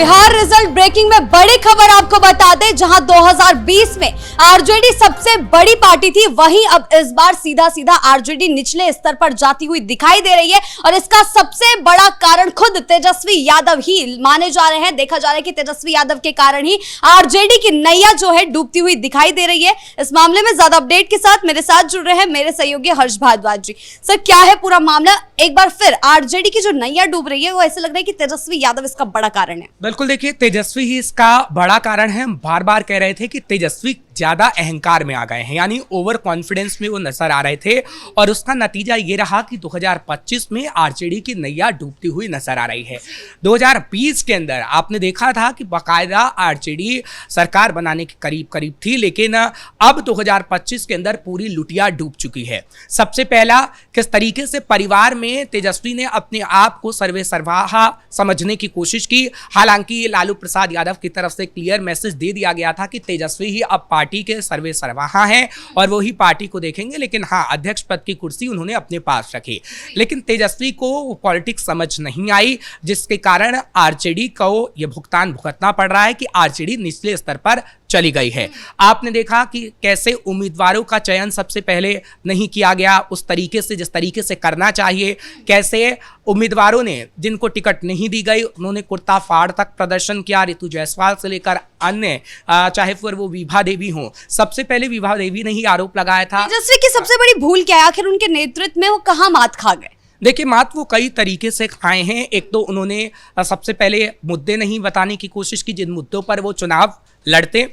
Bihar result breaking में बड़ी खबर आपको बता दें, जहां 2020 में आरजेडी सबसे बड़ी पार्टी थी, वहीं अब इस बार सीधा सीधा आरजेडी निचले स्तर पर जाती हुई दिखाई दे रही है। और इसका सबसे बड़ा कारण खुद तेजस्वी यादव ही माने जा रहे हैं। देखा जा रहा है कि तेजस्वी यादव के कारण ही आरजेडी की नैया जो है डूबती हुई दिखाई दे रही है। इस मामले में ज्यादा अपडेट के साथ मेरे साथ जुड़ रहे हैं मेरे सहयोगी हर्ष भारद्वाज जी। सर, क्या है पूरा मामला? एक बार फिर आरजेडी की जो नैया डूब रही है, वो ऐसे लग रहा है कि तेजस्वी यादव इसका बड़ा कारण है। बिल्कुल, देखिए, तेजस्वी ही इसका बड़ा कारण है। हम बार बार कह रहे थे कि तेजस्वी ज्यादा अहंकार में आ गए हैं, यानी ओवर कॉन्फिडेंस में वो नजर आ रहे थे, और उसका नतीजा ये रहा कि 2025 में आरजेडी की नैया डूबती हुई नजर आ रही है। 2020 के अंदर आपने देखा था कि बाकायदा आरजेडी सरकार बनाने के करीब करीब थी, लेकिन अब 2025 के अंदर पूरी लुटिया डूब चुकी है। सबसे पहला, किस तरीके से परिवार में तेजस्वी ने अपने आप को सर्वे सर्वाहा समझने की कोशिश की। हालांकि लालू प्रसाद यादव की तरफ से क्लियर मैसेज दे दिया गया था कि तेजस्वी ही अब पार्टी के सर्वे सर्वाहा हैं और वो ही पार्टी को देखेंगे, लेकिन हाँ, अध्यक्ष पद की कुर्सी उन्होंने अपने पास रखी। लेकिन तेजस्वी को पॉलिटिक्स समझ नहीं आई, जिसके कारण आरजेडी को यह भुगतान भुगतना पड़ रहा है कि आरजेडी निचले स्तर पर चली गई है। आपने देखा कि कैसे उम्मीदवारों का चयन सबसे पहले नहीं किया गया उस तरीके से जिस तरीके से करना चाहिए। कैसे उम्मीदवारों ने, जिनको टिकट नहीं दी गई, उन्होंने कुर्ता फाड़ तक प्रदर्शन किया। ऋतु जायसवाल से लेकर अन्य, चाहे फिर वो विभा देवी हो, सबसे पहले विभा देवी ने ही आरोप लगाया था। तेजस्वी की सबसे बड़ी भूल क्या है? आखिर उनके नेतृत्व में वो कहां मात खा गए? देखिए, मात वो कई तरीके से खाए हैं। एक तो उन्होंने सबसे पहले मुद्दे नहीं बताने की कोशिश की जिन मुद्दों पर वो चुनाव लड़ते।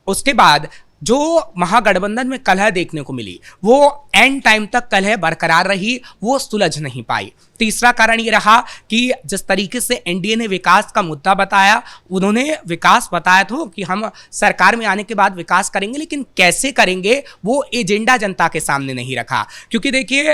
उसके बाद जो महागठबंधन में कलह देखने को मिली, वो एंड टाइम तक कलह बरकरार रही, वो सुलझ नहीं पाई। तीसरा कारण ये रहा कि जिस तरीके से एनडीए ने विकास का मुद्दा बताया, उन्होंने विकास बताया था कि हम सरकार में आने के बाद विकास करेंगे, लेकिन कैसे करेंगे वो एजेंडा जनता के सामने नहीं रखा। क्योंकि देखिए,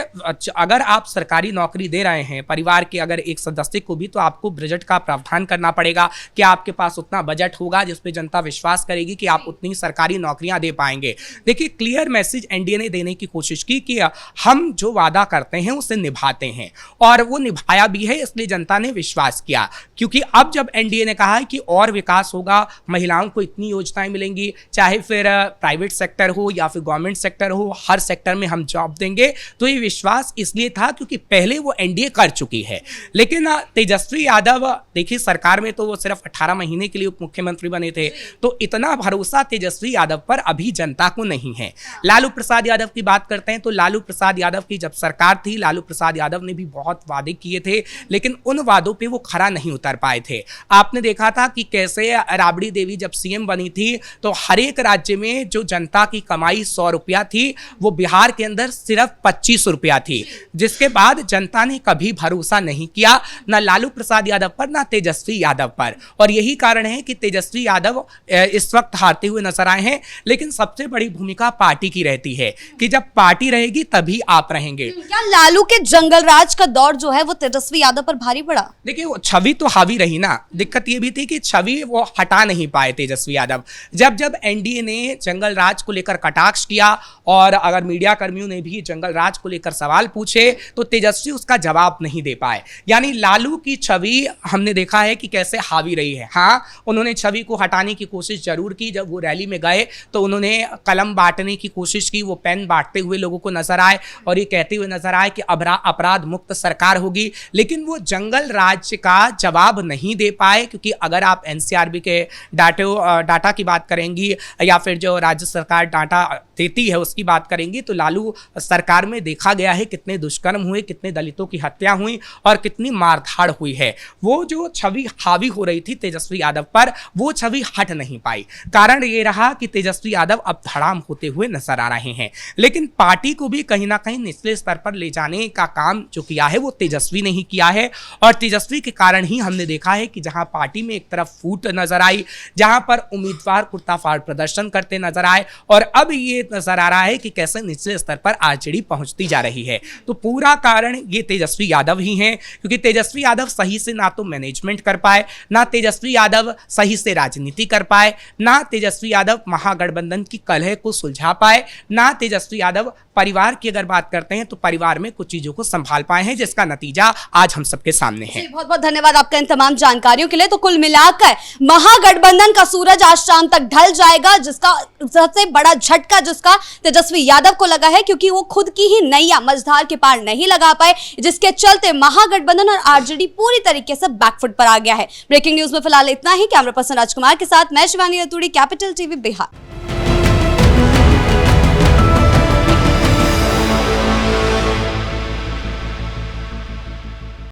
अगर आप सरकारी नौकरी दे रहे हैं परिवार के अगर एक सदस्य को भी, तो आपको बजट का प्रावधान करना पड़ेगा कि आपके पास उतना बजट होगा जिस पे जनता विश्वास करेगी कि आप उतनी सरकारी नौकरियां दे पाएंगे। देखिए, क्लियर मैसेज एनडीए ने देने की कोशिश की कि हम जो वादा करते हैं उसे निभाते हैं, और वो निभाया भी है, इसलिए जनता ने विश्वास किया। क्योंकि अब जब एनडीए ने कहा है कि और विकास होगा, महिलाओं को इतनी योजनाएं मिलेंगी, चाहे फिर प्राइवेट सेक्टर हो या फिर गवर्नमेंट सेक्टर हो, हर सेक्टर में हम जॉब देंगे, तो ये विश्वास इसलिए था क्योंकि पहले वो एनडीए कर चुकी है। लेकिन तेजस्वी यादव, देखिए, सरकार में तो वो सिर्फ 18 महीने के लिए उप मुख्यमंत्री बने थे, तो इतना भरोसा तेजस्वी यादव पर अभी जनता को नहीं है। लालू प्रसाद यादव की बात करते हैं तो लालू प्रसाद यादव की जब सरकार थी, लालू प्रसाद यादव ने भी बहुत वादे किए थे, लेकिन उन वादों पे वो खरा नहीं उतर पाए थे। आपने देखा था कि कैसे राबड़ी देवी जब सीएम बनी थी, तो हर एक राज्य में जो जनता की कमाई 100 रुपया थी, वो बिहार के अंदर सिर्फ 25 रुपया थी। जिसके बाद जनता ने कभी भरोसा नहीं किया, ना लालू प्रसाद यादव पर, ना तेजस्वी यादव पर। और यही कारण है कि तेजस्वी यादव इस वक्त हारते हुए नजर आए हैं। लेकिन सबसे बड़ी भूमिका पार्टी की रहती है कि जब पार्टी रहेगी तभी आप रहेंगे। क्या लालू के जंगल राज का दौर जो है वो तेजस्वी यादव पर भारी पड़ा? देखिए, वो छवि तो हावी रही ना। दिक्कत ये भी थी कि छवि वो हटा नहीं पाए तेजस्वी यादव। जब जब एनडीए ने जंगल राज को लेकर कटाक्ष किया, और अगर मीडिया कर्मियों ने भी जंगल राज को लेकर सवाल पूछे, तो तेजस्वी उसका जवाब नहीं दे पाए। यानी लालू की छवि हमने देखा है कि कैसे हावी रही है। हाँ, उन्होंने छवि को हटाने की कोशिश जरूर की। जब वो रैली में गए तो उन्होंने कलम बांटने की कोशिश की, वो पेन बांटते हुए लोगों को नजर आए और ये कहते हुए नजर आए कि अपराध मुक्त सरकार होगी। लेकिन वो जंगल राज का जवाब नहीं दे पाए, क्योंकि अगर आप एनसीआरबी के डाटा की बात करेंगी या फिर जो राज्य सरकार डाटा देती है उसकी बात करेंगी, तो लालू सरकार में देखा गया है कितने दुष्कर्म हुए, कितने दलितों की हत्या हुई और कितनी मारधाड़ हुई है। वो जो छवि हावी हो रही थी तेजस्वी यादव पर, वो छवि हट नहीं पाई। कारण ये रहा कि तेजस्वी यादव अब धड़ाम होते हुए नजर आ रहे हैं। लेकिन पार्टी को भी कहीं ना कहीं निचले स्तर पर ले जाने का काम जो किया है वो तेजस्वी ने ही किया है, और तेजस्वी के कारण ही हमने देखा है कि जहां पार्टी में एक तरफ फूट नजर आई, जहां पर उम्मीदवार कुर्ता फाड़ प्रदर्शन करते नजर आए, और अब ये नजर आ रहा है कि कैसे निचले स्तर पर आरजेडी पहुंचती जा रही है। तो पूरा कारण ये तेजस्वी यादव ही हैं, क्योंकि तेजस्वी यादव सही से ना तो मैनेजमेंट कर पाए, ना तेजस्वी यादव सही से राजनीति कर पाए, ना तेजस्वी यादव महागठबंधन की कलह को सुलझा पाए, ना तेजस्वी यादव परिवार की अगर बात करते हैं तो परिवार में कुछ चीजों को संभाल पाए हैं, जिसका नतीजा आज हम सबके सामने है। बहुत बहुत धन्यवाद आपका इन तमाम जानकारियों के लिए। तो कुल मिलाकर महागठबंधन का सूरज आज शाम तक ढल जाएगा, जिसका सबसे बड़ा झटका जिसका तेजस्वी यादव को लगा है, क्योंकि वो खुद की ही नैया मझधार के पार नहीं लगा पाए, जिसके चलते महागठबंधन और आरजेडी पूरी तरीके से बैकफुट पर आ गया है। ब्रेकिंग न्यूज में फिलहाल इतना ही। कैमरा पर्सन राजकुमार के साथ मैं शिवानी रतूड़ी, कैपिटल टीवी बिहार।